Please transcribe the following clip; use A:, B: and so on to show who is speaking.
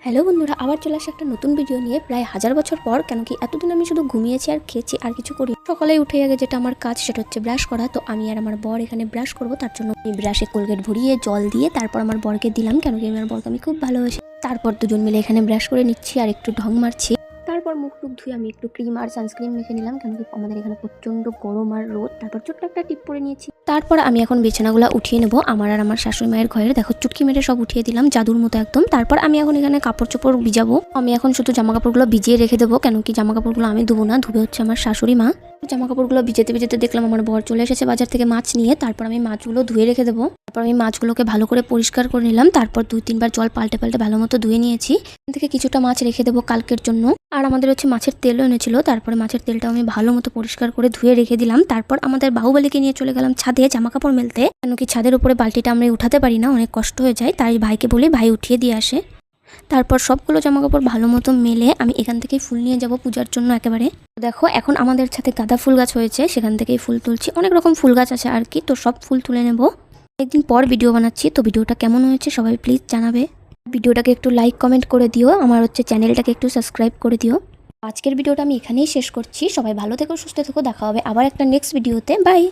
A: Hello বন্ধুরা, আবার চলে আসে একটা নতুন ভিডিও নিয়ে। প্রায় 1000 বছর পর, কেন কি এতদিন আমি শুধু ঘুমিয়েছি আর খেয়েছি আর কিছু করি। সকালে উঠে আগে যেটা আমার কাজ সেটা হচ্ছে ব্রাশ করা। তো আমি আর আমার বর এখানে ব্রাশ করব, তার জন্য আমি ব্রাশে কোলগেট ভরিয়ে জল দিয়ে তারপর আমার বরকে দিলাম, কেন কি আমার বরকে আমি খুব ভালোবাসি। তারপর দুজন মিলে এখানে ব্রাশ করে নিচ্ছি আর একটু ঢং মারছি। তারপর মুখ টুক ধুয়ে আমি একটু ক্রিম আর সানস্ক্রিন মেখে নিলাম, কেন কি আমাদের এখানে প্রচন্ড গরম আর রোদ। তারপর ছোট্ট একটা টিপ পরে নিয়েছি। তারপর আমি এখন বিছানাগুলো উঠিয়ে নেবো আমার আর আমার শাশুড়ি মায়ের ঘরের। দেখো চুটকি মেরে সব উঠিয়ে দিলাম জাদুর মতো একদম। তারপর আমি এখন এখানে কাপড় চোপড় ভিজাবো। আমি এখন শুধু জামা কাপড়গুলো ভিজিয়ে রেখে দেবো, কেন কি জামা কাপড়গুলো আমি ধুবো না, ধুবে হচ্ছে আমার শাশুড়ি মা। জামা কাপড়গুলো ভিজেতে ভিজেতে দেখলাম আমার বর চলে এসেছে বাজার থেকে মাছ নিয়ে। তারপর আমি মাছগুলো ধুয়ে রেখে দেবো। তারপর আমি মাছগুলোকে ভালো করে পরিষ্কার করে নিলাম। তারপর 2-3 বার জল পাল্টে পাল্টে ভালো মতো ধুয়ে নিয়েছি। এখান থেকে কিছুটা মাছ রেখে দেবো কালকের জন্য। আর আমাদের হচ্ছে মাছের তেলও এনেছিল, তারপরে মাছের তেলটাও আমি ভালো মতো পরিষ্কার করে ধুয়ে রেখে দিলাম। তারপর আমাদের বাহুবলীকে নিয়ে চলে গেলাম ছাদে জামা কাপড় মেলতে, কেন কি ছাদের উপরে বালতিটা আমরা উঠাতে পারি না, অনেক কষ্ট হয়ে যায়। তাই ভাইকে বলি ভাই উঠিয়ে দিয়ে আসে। তারপর সবগুলো জামা কাপড় ভালো মতো মেলে আমি এখান থেকেই ফুল নিয়ে যাব পূজার জন্য একেবারে। দেখো এখন আমাদের সাথে গাঁদা ফুল গাছ হয়েছে, সেখান থেকেই ফুল তুলছি। অনেক রকম ফুল গাছ আছে আর কি, তো সব ফুল তুলে নেব। একদিন পর ভিডিও বানাচ্ছি, তো ভিডিওটা কেমন হয়েছে সবাই প্লিজ জানাবে। ভিডিওটাকে একটু লাইক কমেন্ট করে দিও, আমার হচ্ছে চ্যানেলটাকে একটু সাবস্ক্রাইব করে দিও। আজকের ভিডিওটা আমি এখানেই শেষ করছি। সবাই ভালো থেকো, সুস্থ থেকো, দেখা হবে আবার একটা নেক্সট ভিডিওতে। বাই।